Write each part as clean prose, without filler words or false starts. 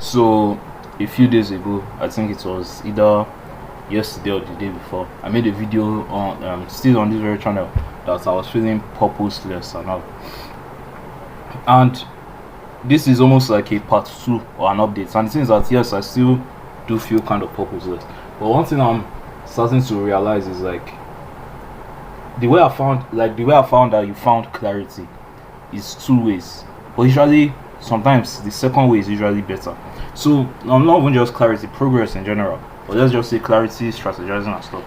So a few days ago, I think it was either yesterday or the day before, I made a video on still on this very channel that I was feeling purposeless and all. And this is almost like a part two or an update. And the thing is that yes, I still do feel kind of purposeless. But one thing I'm starting to realize is like the way I found that you found clarity is two ways. But usually sometimes the second way is usually better. So I'm not even just clarity, progress in general. But let's just say clarity, strategizing and stuff.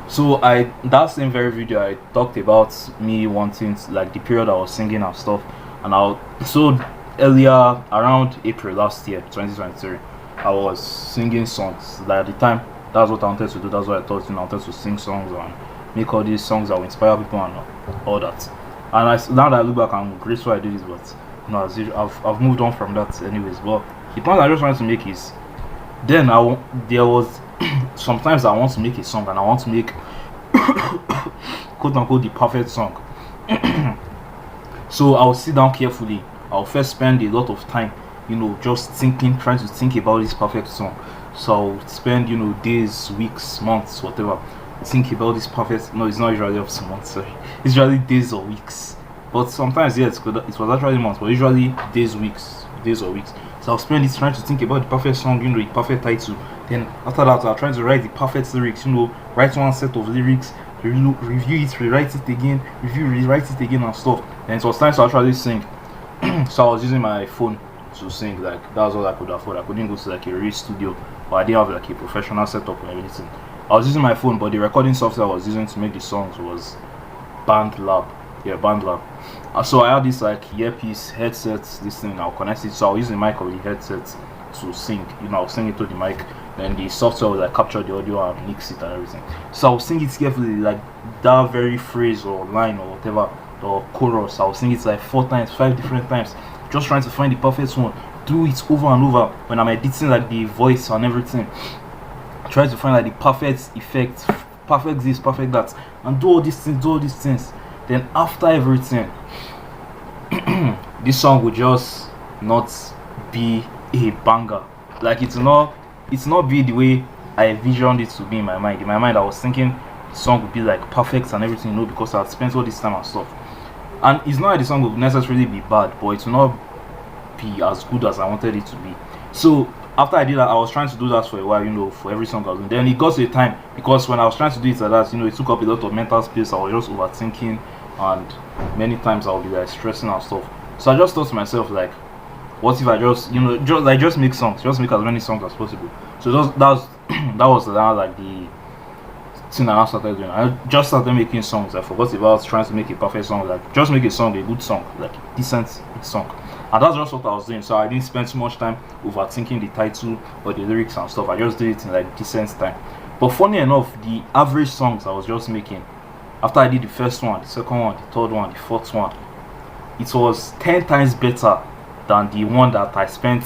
So that same very video I talked about me wanting like the period I was singing and stuff, and so earlier around April last year, 2023, I was singing songs. Like at the time, that's what I wanted to do. That's what I thought. I wanted to sing songs and make all these songs that will inspire people and all that. And now that I look back, I'm grateful I did this, but as usual, I've moved on from that anyways. But the point I just wanted to make is then there was sometimes I want to make a song and I want to make quote unquote the perfect song. So I'll sit down carefully. I'll first spend a lot of time, just trying to think about this perfect song. So I'll spend, days, weeks, months, whatever, think about this perfect. No, it's not usually up to months. Sorry, it's usually days or weeks. But sometimes, yeah, it was actually months, but usually days or weeks. So I'll spend it trying to think about the perfect song, the perfect title. Then after that, I'll try to write the perfect lyrics, write one set of lyrics, review it, rewrite it again, rewrite it again and stuff. And it was time to actually sing. So I was using my phone to sing. Like that was all I could afford. I couldn't go to like a real studio, but I didn't have like a professional setup or anything. I was using my phone, but the recording software I was using to make the songs was BandLab. Yeah, BandLab. So I had this like earpiece headset, this thing. I'll connect it. So I'll use the mic of the headset to sing. I'll sing it to the mic. Then the software will like capture the audio and mix it and everything. So I'll sing it carefully, like that very phrase or line or whatever, or chorus. I'll sing it like 4 times, 5 different times, just trying to find the perfect one. Do it over and over when I'm editing like the voice and everything. Try to find like the perfect effect, perfect this, perfect that, and do all these things. Then after everything, this song will just not be a banger. Like it's not be the way I envisioned it to be in my mind. In my mind, I was thinking the song would be like perfect and everything, because I had spent all this time and stuff. And it's not that the song would necessarily be bad, but it will not be as good as I wanted it to be. So after I did that, I was trying to do that for a while, for every song I was doing. Then it got to a time, because when I was trying to do it like that, it took up a lot of mental space. I was just overthinking, and many times I would be like stressing and stuff. So I just thought to myself, like, what if I just make songs, just make as many songs as possible. So that was like the thing I started doing. I just started making songs. I forgot about trying to make a perfect song. Like just make a song, a good song, like a decent song. And that's just what I was doing. So I didn't spend too much time overthinking the title or the lyrics and stuff. I just did it in like decent time. But funny enough, the average songs I was just making, after I did the first one, the second one, the third one, the fourth one, it was 10 times better than the one that I spent,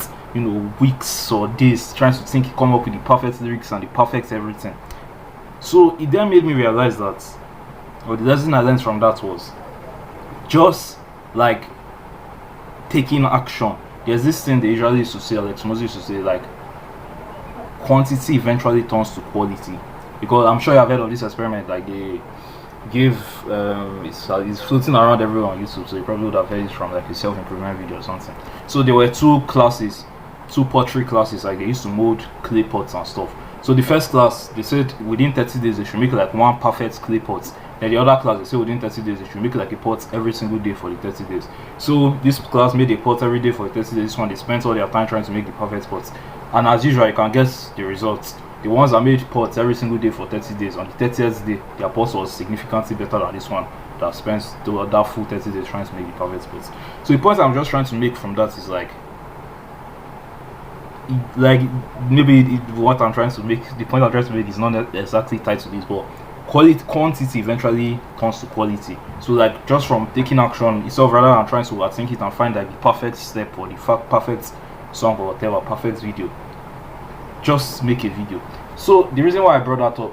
weeks or days trying to come up with the perfect lyrics and the perfect everything. So it then made me realize that, or the lesson I learned from that was just like taking action. There's this thing they usually used to say, Alex Moses used to say, like, quantity eventually turns to quality. Because I'm sure you have heard of this experiment, like they give it's floating around everywhere on YouTube, so you probably would have heard it from like a self-improvement video or something. So there were two pottery classes, like they used to mold clay pots and stuff. So the first class, they said within 30 days they should make like one perfect clay pot. Then the other class, they said within 30 days they should make like a pot every single day for the 30 days. So this class made a pot every day for the 30 days. This one, they spent all their time trying to make the perfect pot. And as usual, you can guess the results. The ones that made pots every single day for 30 days, on the 30th day, their pot was significantly better than this one that spent that full 30 days trying to make the perfect pot. So the point I'm just trying to make from that is like what I'm trying to make, the point I'm trying to make is not exactly tied to this, but quantity eventually turns to quality. So like just from taking action itself, rather than trying to overthink it and find like the perfect step or the perfect song or whatever, perfect video, just make a video. So the reason why I brought that up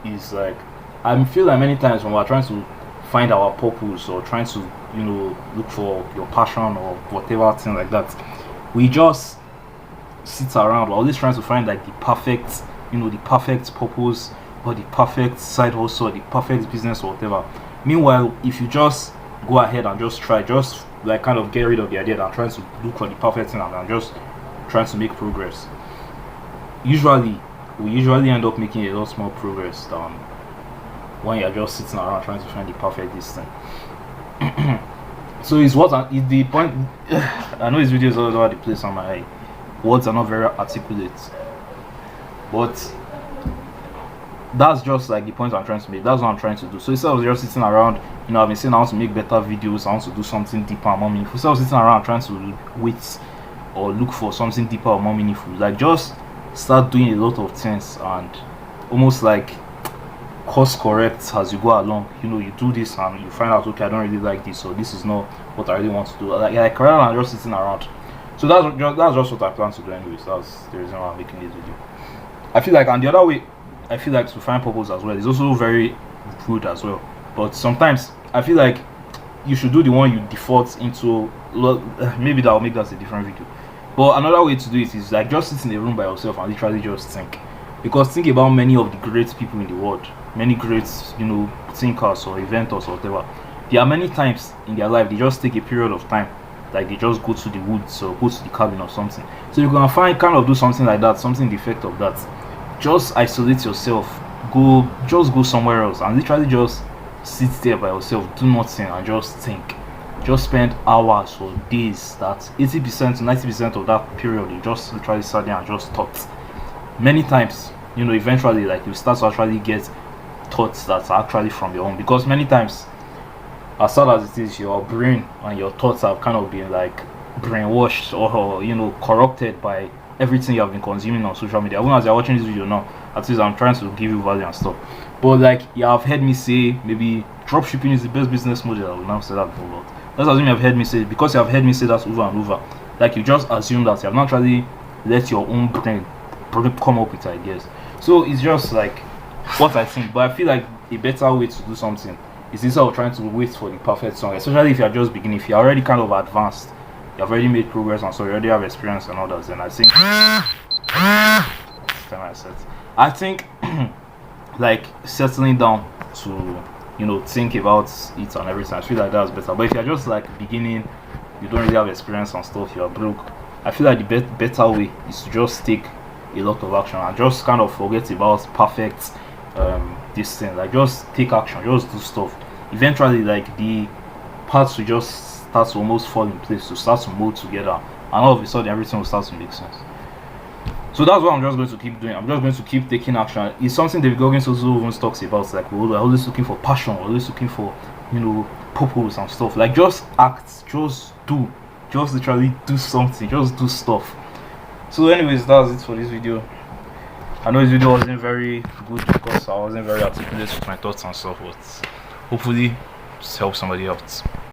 is like I feel like many times when we're trying to find our purpose or trying to look for your passion or whatever thing like that, we just sit around, we're always trying to find like the perfect, the perfect purpose or the perfect side hustle or the perfect business or whatever. Meanwhile, if you just go ahead and just try, just like kind of get rid of the idea that trying to look for the perfect thing and just trying to make progress, we usually end up making a lot more progress than when you're just sitting around trying to find the perfect distance. So is the point. I know his videos all over the place on my words are not very articulate, but that's just like the point I'm trying to make. That's what I'm trying to do. So instead of just sitting around, I've been saying I want to make better videos, I want to do something deeper and more meaningful. Instead of sitting around trying to wait or look for something deeper or more meaningful, like just start doing a lot of things and almost like course correct as you go along. You do this and you find out, okay, I don't really like this, so this is not what I really want to do. Like rather than just sitting around. So that's just what I plan to do anyways. That's the reason why I'm making this video. I feel like, and the other way I feel like to find purpose as well is also very good as well. But sometimes I feel like you should do the one you default into. Maybe that will make that a different video. But another way to do it is like just sit in a room by yourself and literally just think. Because think about many of the great people in the world, many great thinkers or inventors or whatever. There are many times in their life they just take a period of time, like they just go to the woods or go to the cabin or something. So you're gonna do something like that, something the effect of that. Just isolate yourself, go somewhere else and literally just sit there by yourself, do nothing and just think. Just spend hours or days. That 80% to 90% of that period you just literally sat there and just thought. Many times, eventually like you start to actually get thoughts that are actually from your own, because many times, as sad as it is, your brain and your thoughts have kind of been like brainwashed or corrupted by everything you have been consuming on social media. Even as you're watching this video now, at least I'm trying to give you value and stuff. But like you have heard me say maybe dropshipping is the best business model. I will now say that before, but let's assume you have heard me say, because you have heard me say that over and over, like you just assume that you have not really let your own brain come up with ideas. So it's just like what I think. But I feel like a better way to do something is instead of trying to wait for the perfect song, especially if you're just beginning, if you're already kind of advanced, you have already made progress and so you already have experience and others, then I think I think like settling down to think about it and everything, I feel like that's better. But if you're just like beginning, you don't really have experience and stuff, you're broke, I feel like the better way is to just take a lot of action and just kind of forget about perfect this thing. Like just take action, just do stuff. Eventually like the parts will just start to almost fall in place, to start to mold together, and all of a sudden everything will start to make sense. So that's what I'm just going to keep doing. I'm just going to keep taking action. It's something David Goggins also even talks about. Like we're always looking for passion, we're always looking for purpose and stuff. Like just act, just do, just literally do something, just do stuff. So anyways, that's it for this video. I know this video wasn't very good because I wasn't very articulate with my thoughts and stuff, but hopefully it helps somebody out.